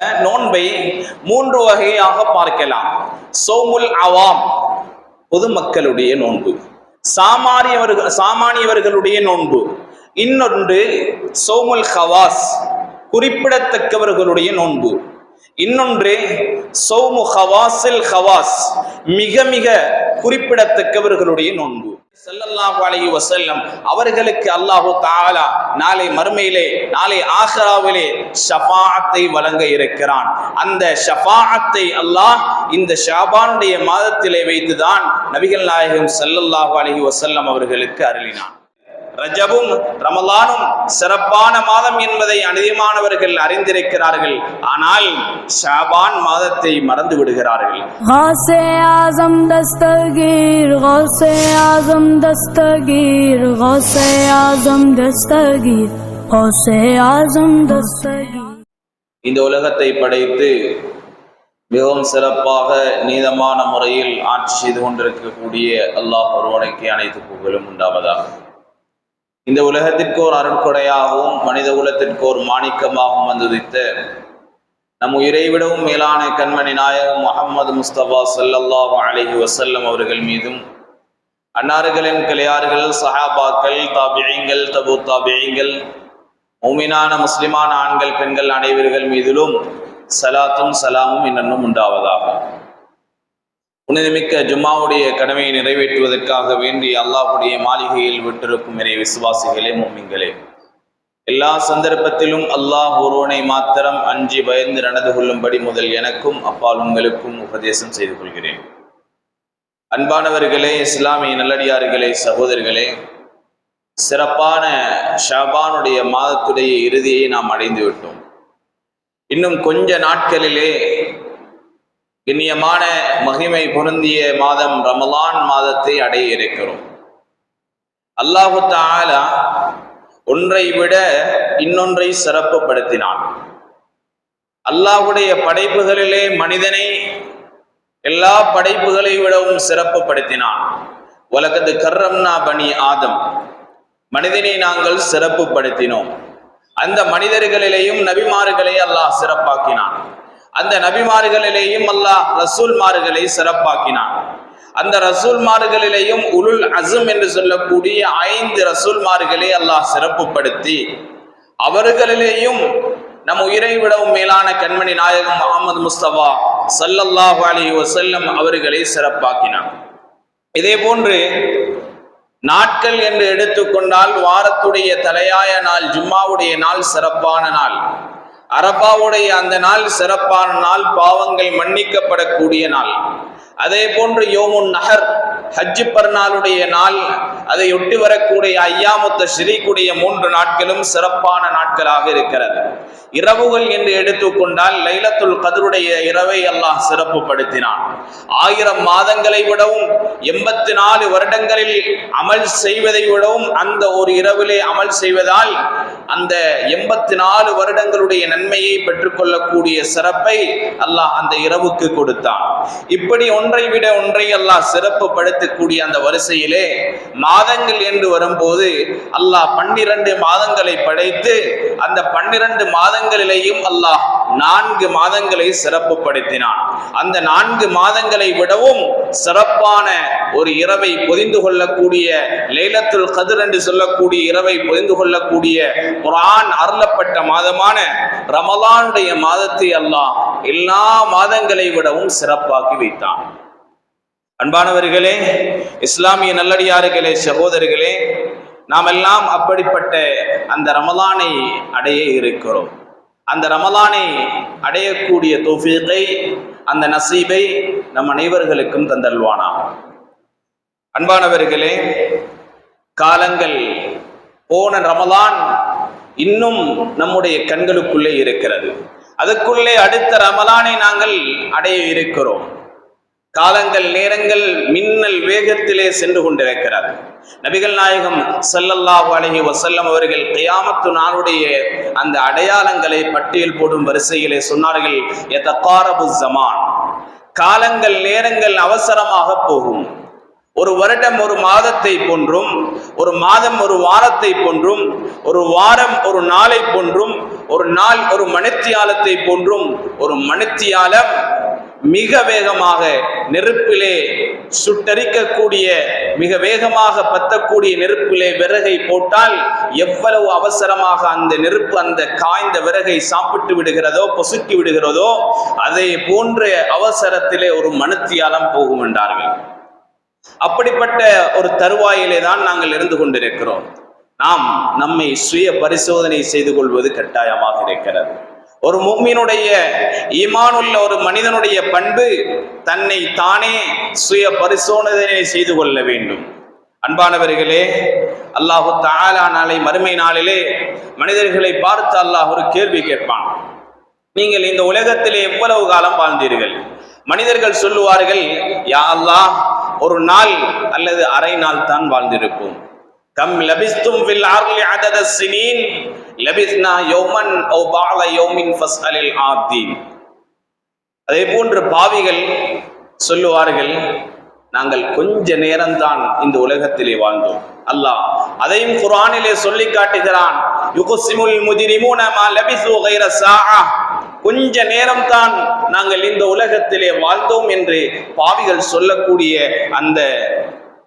நோன்பை மூன்று வகையாக பார்க்கலாம். சௌமுல் அவாம், பொதுமக்களுடைய நோன்பு. சாமானியவர்களுடைய நோன்பு. இன்னொன்று சௌமுல் ஹவாஸ், குறிப்பிடத்தக்கவர்களுடைய நோன்பு. இன்னொன்று சௌமு ஹவாஸில் ஹவாஸ், மிக மிக குறிப்பிடத்தக்கவர்களுடைய நோன்பு. ஸல்லல்லாஹு அலைஹி வஸல்லம் அவர்களுக்கு அல்லாஹு தஆலா நாளை மறுமையிலே, நாளை ஆகிராவிலே ஷஃபாஅத்தை வழங்க இருக்கிறான். அந்த ஷஃபாஅத்தை அல்லாஹ் இந்த ஷாபானுடைய மாதத்திலே வைத்துதான் நபிகள் நாயகம் ஸல்லல்லாஹு அலைஹி வஸல்லம் அவர்களுக்கு அருளினான். ரஜபும் ரமலானும் சிறப்பான மாதம் என்பதை அதிகமானவர்கள் அறிந்திருக்கிறார்கள். ஆனால் ஷாபான் மாதத்தை மறந்து விடுகிறார்கள். கௌஸே ஆஸம் தஸ்தகீர், கௌஸே ஆஸம் தஸ்தகீர், கௌஸே ஆஸம் தஸ்தகீர், கௌஸே ஆஸம் தஸ்தகீர். இந்த உலகத்தை படைத்து மிகவும் சிறப்பாக நீதமான முறையில் ஆட்சி செய்து கொண்டிருக்கக்கூடிய அல்லாஹ் ஒருவனுக்கு அனைத்து புகழும் உண்டாவதாக. இந்த உலகத்திற்கு ஒரு அருட்கொடையாகவும் மனித குலத்திற்கு ஒரு மாணிக்கமாகவும் வந்துதித்த நம் உயிரை விடவும் மேலான கண்மணி நாயகம் முஹம்மது முஸ்தபா ஸல்லல்லாஹு அலைஹி வஸல்லம் அவர்கள் மீதும், அன்னார்களின் கிளையார்கள், சஹாபாக்கள், தாபிஈங்கள், தபு தாபிஈங்கள், மூமினான முஸ்லிமான ஆண்கள் பெண்கள் அனைவர்கள் மீதிலும் சலாத்தும் சலாமும் இன்னும் உண்டாவதாக. புனிதமிக்க ஜும்மாவுடைய கடமையை நிறைவேற்றுவதற்காக வேண்டி அல்லாஹ்வுடைய மாளிகையில் விட்டிருக்கும் இறை விசுவாசிகளே, முஃமின்களே, எல்லா சந்தர்ப்பத்திலும் அல்லாஹ் ஒருவனை மாத்திரம் அஞ்சி பயந்து நடந்து கொள்ளும்படி முதல் எனக்கும் அப்பால் உங்களுக்கும் உபதேசம் செய்து கொள்கிறேன். அன்பானவர்களே, இஸ்லாமிய நல்லடியார்களே, சகோதரர்களே, சிறப்பான ஷாபானுடைய மாதத்துடைய இறுதியை நாம் அடைந்து விட்டோம். இன்னும் கொஞ்ச நாட்களிலே கண்ணியமான மகிமை பொருந்திய மாதம் ரமலான் மாதத்தை அடைய இருக்கிறோம். அல்லாஹு தஆலா ஒன்றை விட இன்னொன்றை சிறப்புப்படுத்தினான். அல்லாஹுடைய படைப்புகளிலே மனிதனை எல்லா படைப்புகளை விடவும் சிறப்புப்படுத்தினான். வலகத் கர்ரம்னா பனி ஆதம், மனிதனை நாங்கள் சிறப்புப்படுத்தினோம். அந்த மனிதர்களிலேயும் நபிமார்களை அல்லாஹ் சிறப்பாக்கினான். அந்த நபிமார்களிலேயும் அல்லாஹ் ரசூல்மார்களை சிறப்பாக்கினான். அந்த ரசூல்மார்களிலேயும் உலுல் அஸம் என்று சொல்லக்கூடிய 5 ரசூல்மார்களை அல்லாஹ் சிறப்புப்படுத்தி, அவர்களிலேயும் நம் உயிரை விடவும் மேலான கண்மணி நாயகம் முஹம்மது முஸ்தபா ஸல்லல்லாஹு அலைஹி வஸல்லம் அவர்களை சிறப்பாக்கினான். இதே போன்று நாட்கள் என்று எடுத்துக்கொண்டால் வாரத்துடைய தலையாய நாள் ஜும்மாவுடைய நாள் சிறப்பான நாள். அரபாவுடைய அந்த நாள் சிறப்பான நாள், பாவங்கள் மன்னிக்கப்படக்கூடிய நாள். அதே போன்று யோமுன் நஹர், ஹஜ் பர்நாளுடைய நாள், அதை ஒட்டி வரக்கூடிய ஐயாமு தஷ்ரீக்குடைய 3 நாட்களும் சிறப்பான நாட்களாக இருக்கிறது. இரவுகள் என்று எடுத்துக்கொண்டால் லைலத்துல் கத்ருடைய இரவை அல்லாஹ் சிறப்புப்படுத்தினான். 1000 மாதங்களை விடவும் 84 வருடங்களில் அமல் செய்வதை விடவும் அந்த ஒரு இரவிலே அமல் செய்வதால் அந்த 84 வருடங்களுடைய நன்மையை பெற்றுக்கொள்ளக்கூடிய சிறப்பை அல்லாஹ் அந்த இரவுக்கு கொடுத்தான். இப்படி ஒன்றை விட ஒன்றை அல்லாஹ் சிறப்பு படுத்தக்கூடிய அந்த வரிசையிலே மாதங்கள் என்று வரும்போது அல்லாஹ் 12 மாதங்களை படைத்து அந்த 12 மாதங்களிலேயும் அல்லாஹ் 4 மாதங்களை சிறப்பு படுத்தினான். அந்த 4 மாதங்களை விடவும் சிறப்பான ஒரு இரவை பொதிந்து கொள்ளக்கூடிய லைலத்துல் கத்ர் என்று சொல்லக்கூடிய இரவை பொதிந்து கொள்ளக்கூடிய குர்ஆன் அருளப்பட்ட மாதமான ரமலானுடைய மாதத்தை அல்லாஹ் எல்லா மாதங்களை விடவும் சிறப்பாக்கி வைத்தான். அன்பானவர்களே, இஸ்லாமிய நல்லடியார்களே, சகோதரர்களே, நாம் எல்லாம் அப்படிப்பட்ட அந்த ரமலானை அடைய இருக்கிறோம். அந்த ரமலானை அடையக்கூடிய தௌஃபீகை, அந்த நசீபை நம் அனைவர்களுக்கும் தந்தல்வானாக. அன்பானவர்களே, காலங்கள் போன ரமலான் இன்னும் நம்முடைய கண்களுக்குள்ளே இருக்கிறது. அதுக்குள்ளே அடுத்த ரமலானை நாங்கள் அடைய இருக்கிறோம். காலங்கள் நேரங்கள் மின்னல் வேகத்திலே சென்று கொண்டிருக்கிறது. நபிகள் நாயகம் ஸல்லல்லாஹு அலைஹி வஸல்லம் அவர்கள் கியாமத்து நாளுடைய அந்த அடையாளங்களை பட்டியல் போடும் வரிசையிலே சொன்னார்கள், யதகாரபு ஸமான், காலங்கள் நேரங்கள் அவசரமாக போகும். ஒரு வருடம் ஒரு மாதத்தை போன்றும், ஒரு மாதம் ஒரு வாரத்தை போன்றும், ஒரு வாரம் ஒரு நாளை போன்றும், ஒரு நாள் ஒரு மணித்தியாலத்தை போன்றும், ஒரு மணித்தியாலம் மிக வேகமாக நெருப்பிலே சுட்டரிக்கக்கூடிய, மிக வேகமாக பத்தக்கூடிய நெருப்பிலே விறகை போட்டால் எவ்வளவு அவசரமாக அந்த நெருப்பு அந்த காய்ந்த விறகை சாப்பிட்டு விடுகிறதோ, பொசுக்கி விடுகிறதோ, அதை போன்ற அவசரத்திலே ஒரு மணித்தியாலம் போகும் என்றார்கள். அப்படிப்பட்ட ஒரு தருவாயிலே தான் நாங்கள் இருந்து கொண்டிருக்கிறோம். நாம் நம்மை சுய பரிசோதனை செய்து கொள்வது கட்டாயமாக இருக்கிறது. ஒரு முஃமினுடைய ஈமானுள்ள ஒரு மனிதனுடைய பண்பு தன்னை தானே சுய பரிசோதனை செய்து கொள்ள வேண்டும். அன்பானவர்களே, அல்லாஹு தஆலா நாளை மறுமை நாளிலே மனிதர்களை பார்த்து அல்லாஹ் ஒரு கேள்வி கேட்பான். நீங்கள் இந்த உலகத்திலே எவ்வளவு காலம் வாழ்ந்தீர்கள்? மனிதர்கள் சொல்லுவார்கள், யா அல்லாஹ், ஒரு நாள் அல்லது அரை நாள் தான் வாழ்ந்திருப்போம். கம் லபிஸ்தும் ஃபில் அர்லி அதத ஸினீன் லபிஸ்னா யௌமன் அவ் பஅத யௌமின் ஃபஸ்அலில் ஆப்தீன். அதே போன்று பாவிகள் சொல்லுவார்கள், நாங்கள் கொஞ்ச நேரம்தான் இந்த உலகத்திலே வாழ்ந்தோம். அல்லாஹ் அதையும் குர்ஆனிலே சொல்லி காட்டுகிறான். யுக்ஸிமுல் முஜ்ரிமூன மா லபிஸு கைர ஸாஅ, கொஞ்ச நேரம் தான் நாங்கள் இந்த உலகத்திலே வாழ்ந்தோம் என்று பாவிகள் சொல்லக்கூடிய அந்த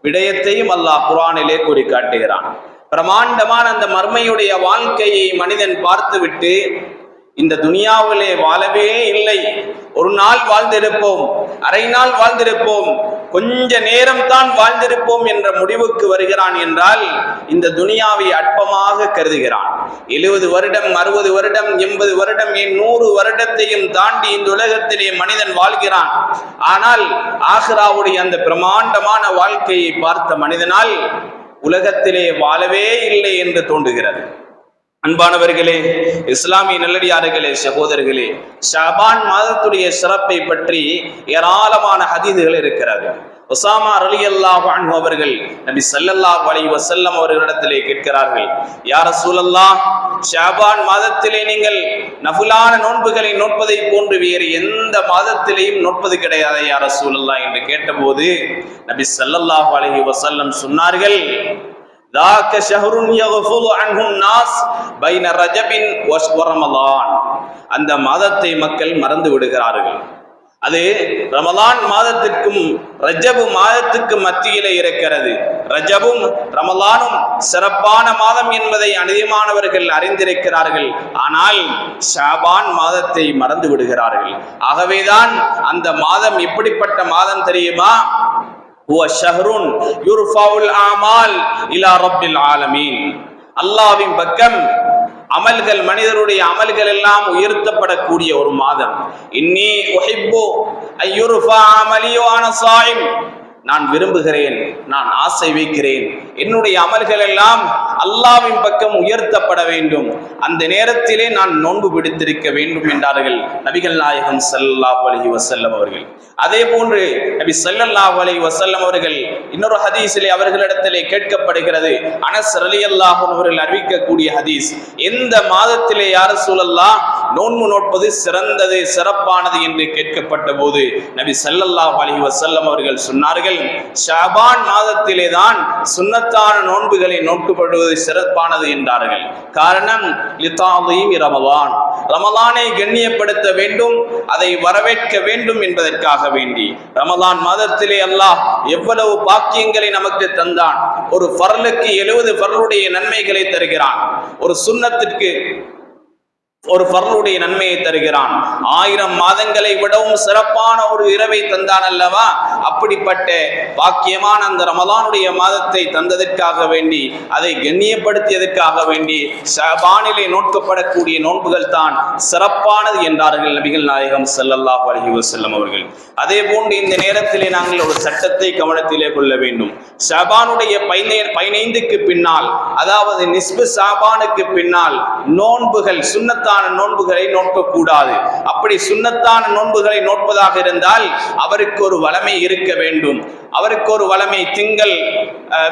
விடயத்தையும் அல்லாஹ் குர்ஆனிலே கூறி காட்டுகிறான். பிரமாண்டமான அந்த மர்மையுடைய வாழ்க்கையை மனிதன் பார்த்துவிட்டு இந்த துனியாவிலே வாழவே இல்லை, ஒரு நாள் வாழ்ந்திருப்போம், அரை நாள் வாழ்ந்திருப்போம், கொஞ்ச நேரம் தான் வாழ்ந்திருப்போம் என்ற முடிவுக்கு வருகிறான் என்றால் இந்த துனியாவை அற்பமாக கருதுகிறான். 70 வருடம், 60 வருடம், 80 வருடம், 100 வருடத்தையும் தாண்டி இந்த உலகத்திலே மனிதன் வாழ்கிறான். ஆனால் ஆகிராவுடைய அந்த பிரமாண்டமான வாழ்க்கையை பார்த்த மனிதனால் உலகத்திலே வாழவே இல்லை என்று தோன்றுகிறது. அன்பானவர்களே, இஸ்லாமிய நல்லடியார்களே, சகோதரர்களே, ஷாபான் மாதத்துடைய சிறப்பை பற்றி ஏராளமான ஹதீதுகள் இருக்கிறது. உஸாமா ரலியல்லாஹு அன்ஹு அவர்கள் நபி ஸல்லல்லாஹு அலைஹி வஸல்லம் அவர்களிடத்திலே கேட்கிறார்கள், யா ரசூலல்லாஹ், ஷாபான் மாதத்திலே நீங்கள் நஃபிலான நோன்புகளை நோட்பதை போன்று வேறு எந்த மாதத்திலேயும் நோட்பது கிடையாது யா ரசூலல்லாஹ் என்று கேட்டபோது நபி ஸல்லல்லாஹு அலைஹி வஸல்லம் சொன்னார்கள், ذاك شهر يغفل عنه الناس بين رجب ورمضان. அந்த மாதத்தை மக்கள் மறந்து விடுகிறார்கள். அது ரமலான் மாதத்துக்கும் ரஜபு மாதத்துக்கும் மத்தியிலே இருக்கிறது. ரஜபும் ரமலானும் சிறப்பான மாதம் என்பதை அதிகமானவர்கள் அறிந்திருக்கிறார்கள். ஆனால் ஷாபான் மாதத்தை மறந்து விடுகிறார்கள். ஆகவேதான் அந்த மாதம் எப்படிப்பட்ட மாதம் தெரியுமா? huwa shahrun yurfa'ul a'mal ila rabbil alamin. அல்லாஹ்வின் பக்கம் அமல்கள், மனிதருடைய அமல்கள் எல்லாம் உயர்த்தப்படக்கூடிய ஒரு மாதம். இன்னி உஹிப்பு அய்யுர்ஃபா அமலி வ அன ஸாயிம். நான் விரும்புகிறேன், நான் ஆசை வைக்கிறேன், என்னுடைய அமல்கள் எல்லாம் அல்லாஹ்வின் பக்கம் உயர்த்தப்பட வேண்டும், அந்த நேரத்திலே நான் நோன்பு பிடித்திருக்க வேண்டும் என்றார்கள் நபிகள் நாயகம் ஸல்லல்லாஹு அலைஹி வஸல்லம் அவர்கள். அதே போன்று நபி ஸல்லல்லாஹு அலைஹி வஸல்லம் அவர்கள் இன்னொரு ஹதீஸிலே அவர்களிடத்திலே கேட்கப்படுகிறது, அனஸ் ரலியல்லாஹு அன்ஹு அவர்கள் அறிவிக்கக்கூடிய ஹதீஸ், எந்த மாதத்திலே யா ரசூலல்லாஹ் நோன்பு நோட்பது சிறந்தது, சிறப்பானது என்று கேட்கப்பட்ட போது நபி ஸல்லல்லாஹு அலைஹி வஸல்லம் அவர்கள் சொன்னார்கள், ஷாபான் மாதத்திலே தான் சுன்னத்தான நோன்புகளை நோக்கப்படுவது சிறப்பானது என்றார்கள். காரணம், லிதாதீமி ரமலான், ரமலானை கண்ணியப்படுத்த வேண்டும், அதை வரவேற்க வேண்டும் என்பதற்காக வேண்டி. ரமலான் மாதத்திலே அல்லாஹ் எவ்வளவு பாக்கியங்களை நமக்கு தந்தான். ஒரு ஃபர்லுக்கு 70 ஃபர்லுடைய நன்மைகளை தருகிறான். ஒரு சுன்னத்திற்கு ஒரு ஃபர்லுடைய நன்மையை தருகிறான். 1000 மாதங்களை விடவும் சிறப்பான ஒரு இரவை தந்தான் அல்லவா? அப்படிப்பட்ட பாக்கியமான அந்த ரமலானுடைய மாதத்தை தந்ததற்காக வேண்டி, அதை கண்ணியப்படுத்தியதற்காக வேண்டி ஷாபானிலே நோக்கப்படக்கூடிய நோன்புகள் தான் சிறப்பானது என்றார்கள் நபிகள் நாயகம் ஸல்லல்லாஹு அலைஹி வஸல்லம் அவர்கள். அதே போன்று இந்த நேரத்திலே நாங்கள் ஒரு சட்டத்தை கவனத்திலே கொள்ள வேண்டும். ஷாபானுடைய 15க்கு பின்னால், அதாவது நிஸ்பு ஷாபானுக்கு பின்னால் நோன்புகள், சுன்னத்தான நோன்புகளை நோக்கக்கூடாது. அப்படி சுன்னத்தான நோன்புகளை நோட்பதாக இருந்தால் அவருக்கு ஒரு வளமை இருக்க வேண்டும். அவருக்கு ஒரு வளமை, திங்கள்,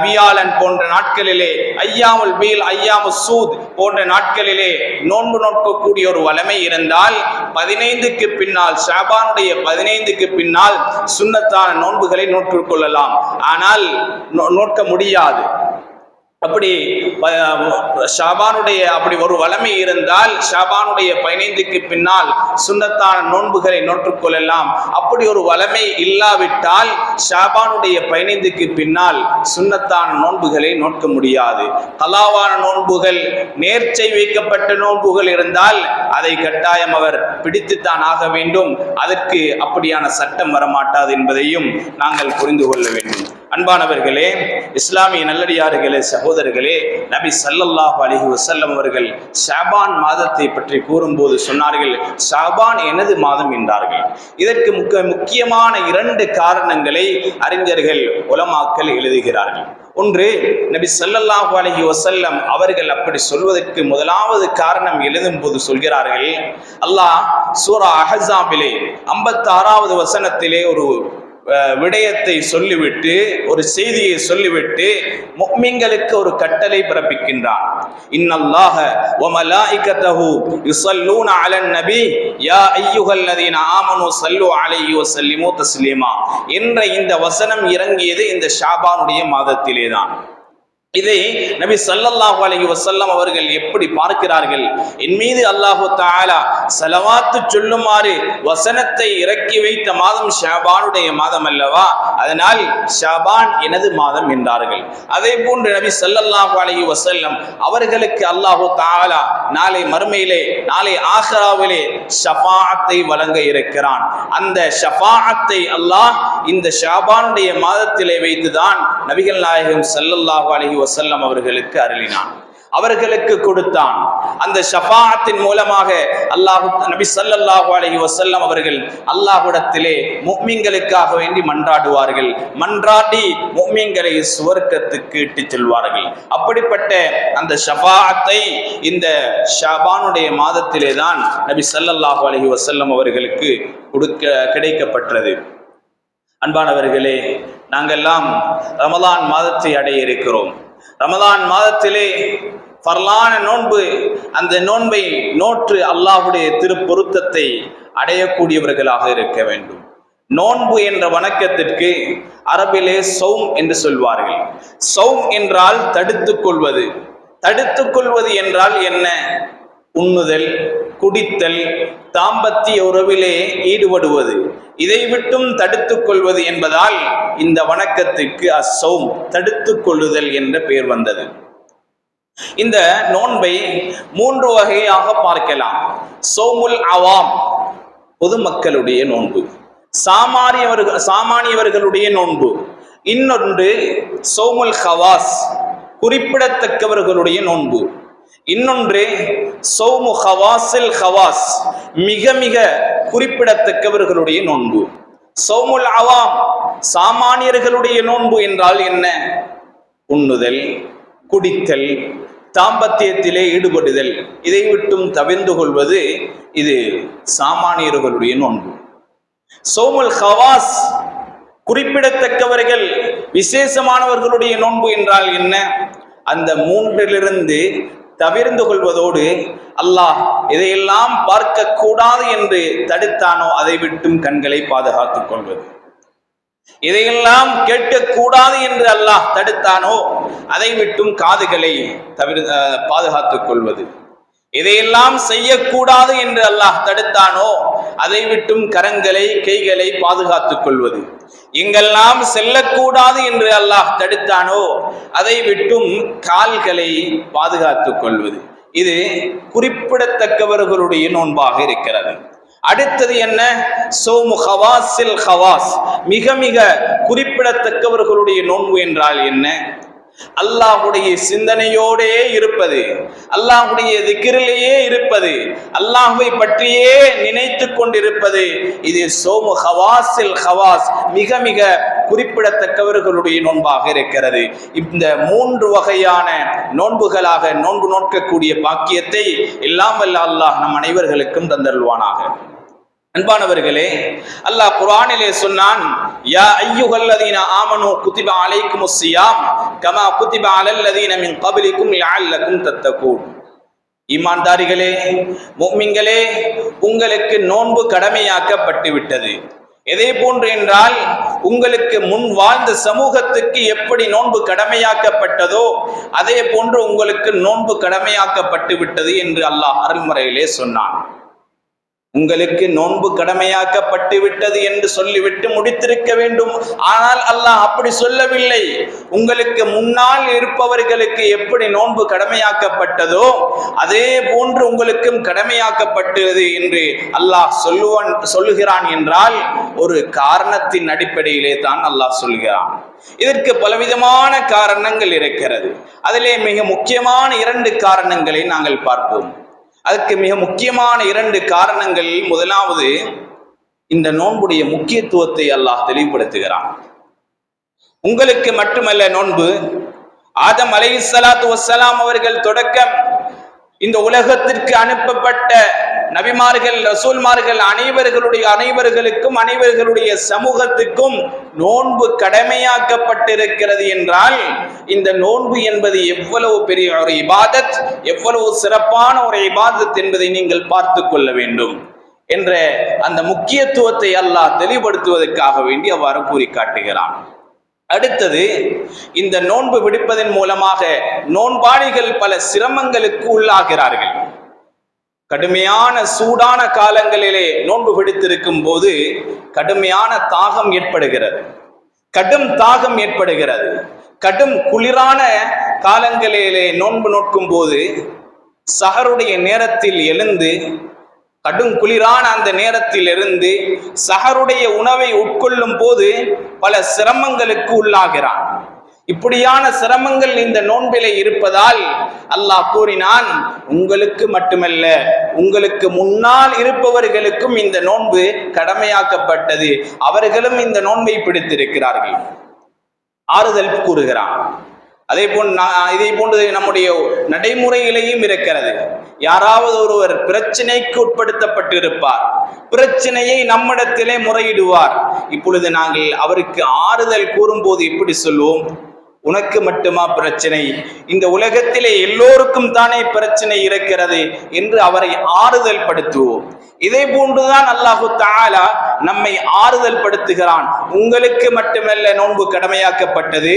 வியாழன் போன்ற நாட்களிலே, ஐயாமுல் பீல், ஐயாமு சூத் போன்ற நாட்களிலே நோன்பு நோக்கக்கூடிய ஒரு வளமை இருந்தால் 15க்கு பின்னால், ஷாபானுடைய 15க்கு பின்னால் சுன்னத்தான நோன்புகளை நோற்றுக் கொள்ளலாம். ஆனால் நோக்க முடியாது. அப்படி ஷாபானுடைய அப்படி ஒரு வளமை இருந்தால் ஷாபானுடைய 15க்கு பின்னால் சுன்னத்தான நோன்புகளை நோற்றுக்கொள்ளலாம். அப்படி ஒரு வளமை இல்லாவிட்டால் ஷாபானுடைய 15க்கு பின்னால் சுன்னத்தான நோன்புகளை நோக்க முடியாது. கலாவான நோன்புகள், நேர்ச்சை வைக்கப்பட்ட நோன்புகள் இருந்தால் அதை கட்டாயம் அவர் பிடித்துத்தான் ஆக வேண்டும். அதற்கு அப்படியான சட்டம் வரமாட்டாது என்பதையும் நாங்கள் புரிந்து கொள்ள வேண்டும். அன்பானவர்களே, இஸ்லாமிய நல்லடியார்களே, சகோதரர்களே, நபி ஸல்லல்லாஹு அலைஹி வஸல்லம் அவர்கள் ஷாபான் மாதத்தை பற்றி கூறும்போது சொன்னார்கள், ஷாபான் எனது மாதம் என்றார்கள். இதற்கு முக்கியமான 2 காரணங்களை அறிஞர்கள் உலமாக்கள் எழுதுகிறார்கள். ஒன்று, நபி ஸல்லல்லாஹு அலைஹி வஸல்லம் அவர்கள் அப்படி சொல்வதற்கு முதலாவது காரணம் எழுதும் போது சொல்கிறார்கள், அல்லாஹ் சூரா அஹ்ஸாபிலே 56வது வசனத்திலே ஒரு விடயத்தை சொல்லிவிட்டு, ஒரு செய்தியை சொல்லிவிட்டு முஃமின்களுக்கு ஒரு கட்டளை பிறப்பிக்கின்றான். இன்னல்லாஹ வ மலாயிகத்தஹு யுஸல்லூன அலன் நபி யா அய்யுஹல்லதீன ஆமனூ ஸல்லூ அலைஹி வ ஸல்லிமூ தஸ்லீமா என்ற இந்த வசனம் இறங்கியது இந்த ஷாபானுடைய மாதத்திலே தான். இதை நபி ஸல்லல்லாஹு அலைஹி வஸல்லம் அவர்கள் எப்படி பார்க்கிறார்கள்? என் மீது அல்லாஹு தஆலா ஸலவாத்து சொல்லுமாறு வசனத்தை இறக்கி வைத்த மாதம் ஷாபானுடைய மாதம் அல்லவா, அதனால் ஷாபான் எனது மாதம் என்றார்கள். அதே போன்று நபி ஸல்லல்லாஹு அலைஹி வஸல்லம் அவர்களுக்கு அல்லாஹு தஆலா நாளை மறுமையிலே, நாளை ஆகிராவிலே ஷஃபாஅத்தை வழங்க இருக்கிறான். அந்த ஷஃபாஅத்தை அல்லாஹ் இந்த ஷாபானுடைய மாதத்திலே வைத்துதான் நபிகள் நாயகம் ஸல்லல்லாஹு அலைஹி வஸல்லம் அவர்களுக்கு அருளினான், அவர்களுக்கு கொடுத்தான். அந்த ஷஃபாஅத்தின் மூலமாக அல்லாஹ் நபி ஸல்லல்லாஹு அலைஹி வஸல்லம் அவர்கள் அல்லாஹ்விடத்திலே முஃமின்களுக்காக வேண்டி மன்றாடுவார்கள். மன்றாடி முஃமின்களை சுவர்க்கத்துக்கு இட்டுச் செல்வார்கள். அப்படிப்பட்ட அந்த ஷஃபாஅத்தை இந்த ஷாபானுடைய மாதத்திலே தான் நபி ஸல்லல்லாஹு அலைஹி வஸல்லம் அவர்களுக்கு கிடைக்கப்பட்டது. அன்பானவர்களே, நாங்கெல்லாம் ரமலான் மாதத்தை அடைய இருக்கிறோம். ரமலான் மாதத்திலே ஃபர்லான நோன்பு, அந்த நோன்பை நோற்று அல்லாஹ்வுடைய திருப்பொருத்தத்தை அடையக்கூடியவர்களாக இருக்க வேண்டும். நோன்பு என்ற வணக்கத்திற்கு அரபிலே சௌம் என்று சொல்வார்கள். சௌம் என்றால் தடுத்துக் கொள்வது. தடுத்துக் கொள்வது என்றால் என்ன? உண்ணுதல், குடித்தல், தாம்பத்திய உறவிலே ஈடுபடுவது, இதை விட்டும் தடுத்துக் கொள்வது என்பதால் இந்த வணக்கத்திற்கு அஸ்ஸௌம், தடுத்துக் கொள்ளுதல் என்ற பெயர் வந்தது. இந்த நோன்பை 3 வகையாக பார்க்கலாம். சௌமுல் அவாம், பொதுமக்களுடைய நோன்பு. சாமானியவர்களுடைய நோன்பு. இன்னொன்று சௌமுல் ஹவாஸ், குறிப்பிடத்தக்கவர்களுடைய நோன்பு. இன்னொன்று சௌமு ஹவாஸில் ஹவாஸ், மிக மிக குறிப்பிடத்தக்கவர்களுடைய நோன்பு. சௌமுல் அவாம், சாமானியர்களுடைய நோன்பு என்றால் என்ன? உண்ணுதல், குடித்தல், தாம்பத்தியத்திலே ஈடுபடுதல், இதை விட்டும் தவிர்ந்து கொள்வது, இது சாமானியர்களுடைய நோன்பு. சௌமுல் ஹவாஸ், குறிப்பிடத்தக்கவர்கள், விசேஷமானவர்களுடைய நோன்பு என்றால் என்ன? அந்த 3லிருந்து தவிர்ந்து கொள்வதோடு அல்லாஹ் இதையெல்லாம் பார்க்க கூடாது என்று தடுத்தானோ அதை விட்டும் கண்களை பாதுகாத்துக் கொள்வது. இதையெல்லாம் கேட்கக்கூடாது என்று அல்லாஹ் தடுத்தானோ அதை விட்டும் காதுகளை பாதுகாத்துக் கொள்வது. இதையெல்லாம் செய்யக்கூடாது என்று அல்லாஹ் தடுத்தானோ அதை விட்டும் கரங்களை, கைகளை பாதுகாத்துக் கொள்வது. எங்கெல்லாம் செல்லக்கூடாது என்று அல்லாஹ் தடுத்தானோ அதை விட்டும் கால்களை பாதுகாத்துக் கொள்வது. இது குறிப்பிடத்தக்கவர்களுடைய நோன்பாக இருக்கிறது. அடுத்தது என்ன? சௌமு ஹவாஸில் ஹவாஸ், மிக மிக குறிப்பிடத்தக்கவர்களுடைய நோன்பு என்றால் என்ன? அல்லாஹ்வுடைய சிந்தனையோடே இருப்பது, அல்லாஹ்வுடைய திக்ரிலேயே இருப்பது, அல்லாஹ்வை பற்றியே நினைத்து கொண்டிருப்பது. இது சௌமு ஹவாஸில் ஹவாஸ், மிக மிக குறிப்பிடத்தக்கவர்களுடைய நோன்பாக இருக்கிறது. இந்த 3 வகையான நோன்புகளாக நோன்பு நோக்கக்கூடிய பாக்கியத்தை எல்லாம் வல்ல அல்லாஹ் நம் அனைவர்களுக்கும் தந்தருள்வானாக. அன்பானவர்களே, அல்லாஹ் குர்ஆனிலே சொன்னான், யா அய்யுஹல்லதீன ஆமனூ குதிப அலைக்குமுஸ் ஸியாம் கமா குதிப அலல்லதீன மின் கப்லிக்கும் லஅல்லக்கும் தத்தகூன். ஈமான்தாரிகளே, முஃமின்களே, உங்களுக்கு நோன்பு கடமையாக்கப்பட்டு விட்டது, எதே போன்று என்றால், உங்களுக்கு முன் வாழ்ந்த சமூகத்துக்கு எப்படி நோன்பு கடமையாக்கப்பட்டதோ அதே போன்று உங்களுக்கு நோன்பு கடமையாக்கப்பட்டு விட்டது என்று அல்லாஹ் அருள்மறையிலே சொன்னான். உங்களுக்கு நோன்பு கடமையாக்கப்பட்டு விட்டது என்று சொல்லிவிட்டு முடித்திருக்க வேண்டும். ஆனால் அல்லாஹ் அப்படி சொல்லவில்லை. உங்களுக்கு முன்னால் இருப்பவர்களுக்கு எப்படி நோன்பு கடமையாக்கப்பட்டதோ அதே போன்று உங்களுக்கும் கடமையாக்கப்பட்டது என்று அல்லாஹ் சொல்லுகிறான் என்றால் ஒரு காரணத்தின் அடிப்படையிலே தான் அல்லாஹ் சொல்கிறான். இதற்கு பலவிதமான காரணங்கள் இருக்கிறது. அதிலே மிக முக்கியமான 2 காரணங்களை நாங்கள் பார்ப்போம். அதுக்கு மிக முக்கியமான 2 காரணங்கள். முதலாவது, இந்த நோன்புடைய முக்கியத்துவத்தை அல்லாஹ் தெளிவுபடுத்துகிறான். உங்களுக்கு மட்டுமல்ல நோன்பு, ஆதம் அலைஹிஸ்ஸலாத்து வஸ்ஸலாம் அவர்கள் தொடக்கம் இந்த உலகத்திற்கு அனுப்பப்பட்ட நபிமார்கள், ரசூல்மார்கள் அனைவர்களுக்கும் அனைவர்களுடைய சமூகத்துக்கும் நோன்பு கடமையாக்கப்பட்டிருக்கிறது என்றால் இந்த நோன்பு என்பது எவ்வளவு பெரிய ஒரு இபாதத், எவ்வளவு சிறப்பான ஒரு இபாதத் என்பதை நீங்கள் பார்த்து கொள்ள வேண்டும் என்ற அந்த முக்கியத்துவத்தை அல்லாஹ் தெளிவுபடுத்துவதற்காக வேண்டி அவ்வாறு கூறி காட்டுகிறான். அடுத்தது, இந்த நோன்பு விடுப்பதன் மூலமாக நோன்பாளிகள் பல சிரமங்களுக்கு உள்ளாகிறார்கள். கடுமையான சூடான காலங்களிலே நோன்பு பிடித்திருக்கும் போது கடுமையான தாகம் ஏற்படுகிறது, கடும் தாகம் ஏற்படுகிறது. கடும் குளிரான காலங்களிலே நோன்பு நோக்கும் போது சஹருடைய நேரத்தில் எழுந்து, கடும் குளிரான அந்த நேரத்தில் இருந்து சஹருடைய உணவை உட்கொள்ளும் போது பல சிரமங்களுக்கு உள்ளாகிறான். இப்படியான சிரமங்கள் இந்த நோன்பிலே இருப்பதால் அல்லாஹ் கூறினான், உங்களுக்கு மட்டுமல்ல உங்களுக்கு முன்னால் இருப்பவர்களுக்கும் இந்த நோன்பு கடமையாக்கப்பட்டது, அவர்களும் இந்த நோன்பை பிடித்திருக்கிறார்கள். ஆறுதல் கூறுகிறான். அதே போன்று நம்முடைய நடைமுறையிலேயும் இருக்கிறது. யாராவது ஒருவர் பிரச்சனைக்கு உட்படுத்தப்பட்டிருப்பார், பிரச்சனையை நம்மிடத்திலே முறையிடுவார். இப்பொழுது நாங்கள் அவருக்கு ஆறுதல் கூறும்போது எப்படி சொல்வோம்? உனக்கு மட்டுமா பிரச்சனை? இந்த உலகத்திலே எல்லோருக்கும் தானே பிரச்சனை இருக்கிறது என்று அவரை ஆறுதல் படுத்துவோம். இதே போன்றுதான் அல்லாஹு தஆலா நம்மை ஆறுதல் படுத்துகிறான். உங்களுக்கு மட்டுமல்ல நோன்பு கடமையாக்கப்பட்டது,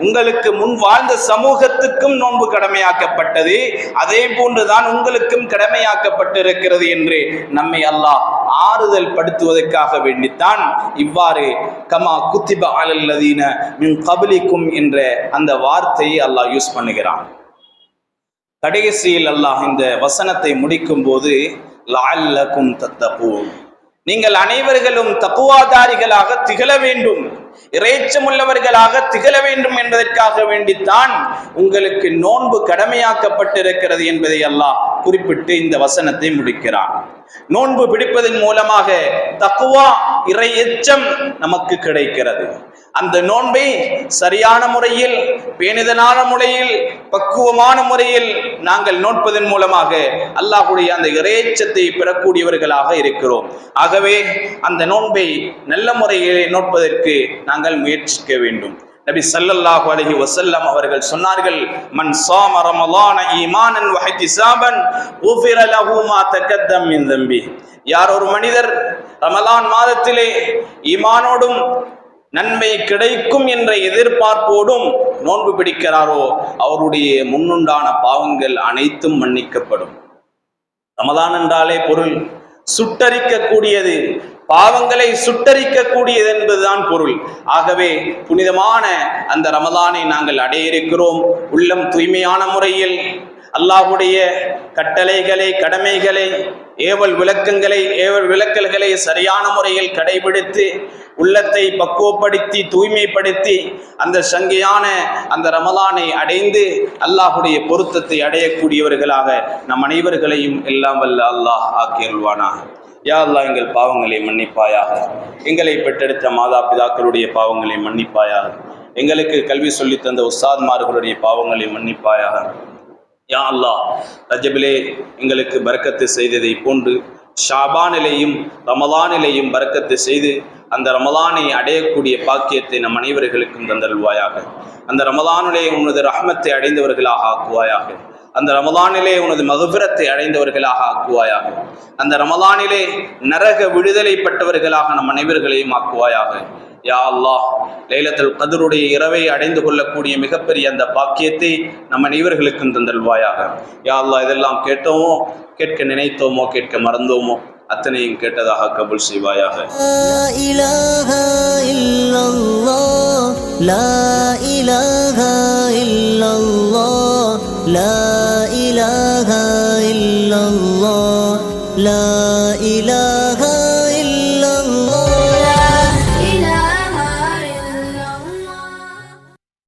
உங்களுக்கு முன் வாழ்ந்த சமூகத்துக்கும் நோன்பு கடமையாக்கப்பட்டது, அதே போன்றுதான் உங்களுக்கும் கடமையாக்கப்பட்டிருக்கிறது என்று நம்மை அல்லாஹ் ஆறுதல் படுத்துவதற்காக வேண்டித்தான் இவ்வாறு கமா குத்திப அலல்லதீன மின் கப்லிக்கும் என்ற அந்த வார்த்தையை அல்லாஹ் யூஸ் பண்ணுகிறான். கடைசியில் அல்லாஹ் இந்த வசனத்தை முடிக்கும் போது லஅல்லகும் தத்தகூன், நீங்கள் அனைவர்களும் தக்குவாதாரிகளாக திகழ வேண்டும், இறைச்சமுள்ளவர்களாக திகழ வேண்டும் என்பதற்காக வேண்டித்தான் உங்களுக்கு நோன்பு கடமையாக்கப்பட்டிருக்கிறது என்பதை அல்லாஹ் குறிப்பிட்டு இந்த வசனத்தை முடிக்கிறான். நோன்பு பிடிப்பதன் மூலமாக தக்குவா, இறை எச்சம் நமக்கு கிடைக்கிறது. அந்த நோன்பை சரியான முறையில், பேணுதலான முறையில், பக்குவமான முறையில் நாங்கள் நோட்பதன் மூலமாக அல்லாஹ்வுடைய அந்த இறைச்சத்தை பெறக்கூடியவர்களாக இருக்கிறோம். ஆகவே அந்த நோன்பை நல்ல முறையில் நோட்பதற்கு நாங்கள் முயற்சிக்க வேண்டும். நபி ஸல்லல்லாஹு அலைஹி வஸல்லம் அவர்கள் சொன்னார்கள், மன் ஸாம ரமலான ஈமானன் வ இஹ்திஸாபன் குஃபிர லஹு மா தகத்தம் மின் தம்பி. யார் ஒரு மனிதர் ரமலான் மாதத்திலே ஈமானோடும் நன்மை கிடைக்கும் என்ற எதிர்பார்ப்போடும் நோன்பு பிடிக்கிறாரோ அவருடைய முன்னுண்டான பாவங்கள் அனைத்தும் மன்னிக்கப்படும். ரமலான் என்றாலே பொருள் சுட்டரிக்கக்கூடியது, பாவங்களை சுட்டரிக்கக்கூடியது என்பதுதான் பொருள். ஆகவே புனிதமான அந்த ரமலானை நாங்கள் அடைய இருக்கிறோம். உள்ளம் தூய்மையான முறையில் அல்லாஹ்வுடைய கட்டளைகளை, கடமைகளை, ஏவல் விளக்கல்களை சரியான முறையில் கடைபிடித்து உள்ளத்தை பக்குவப்படுத்தி தூய்மைப்படுத்தி அந்த சங்கையான அந்த ரமலானை அடைந்து அல்லாஹ்வுடைய பொருத்தத்தை அடையக்கூடியவர்களாக நம் அனைவர்களையும் எல்லாம் வல்ல அல்லாஹ் ஆக்கியருள்வானாக. யா அல்லாஹ், எங்கள் பாவங்களை மன்னிப்பாயாக, எங்களை பெற்றெடுத்த மாதா பிதாக்களுடைய பாவங்களை மன்னிப்பாயாக, எங்களுக்கு கல்வி சொல்லித் தந்த உஸ்தாத்மார்களுடைய பாவங்களை மன்னிப்பாயாக. யா அல்லாஹ், ரஜபிலே எங்களுக்கு பரக்கத்து செய்ததை போன்று ஷாபானிலேயும் ரமலானிலேயும் பரக்கத்து செய்து அந்த ரமலானை அடையக்கூடிய பாக்கியத்தை நம் அனைவர்களுக்கும் தந்தருள்வாயாக. அந்த ரமலானிலே உனது ரஹ்மத்தை அடைந்தவர்களாக ஆக்குவாயாக. அந்த ரமலானிலே உனது மகுபிரத்தை அடைந்தவர்களாக ஆக்குவாயாக. அந்த ரமலானிலே நரக விடுதலை பட்டவர்களாக நம் அனைவர்களையும் ஆக்குவாயாக. யா அல்லாஹ், லைலத்துல் கத்ருடைய இரவை அடைந்து கொள்ளக்கூடிய மிகப்பெரிய அந்த பாக்கியத்தை நம் அனைவர்களுக்கும் தந்தல்வாயாக. யா அல்லாஹ், இதெல்லாம் கேட்டோமோ, கேட்க நினைத்தோமோ, கேட்க மறந்தோமோ அத்தனையும் கேட்டதாக கபூல் செய்வாயாக. லா இலாஹா இல்லல்லாஹ், லா இலாஹா இல்லல்லாஹ், லா இலாஹா இல்லல்லாஹ், லா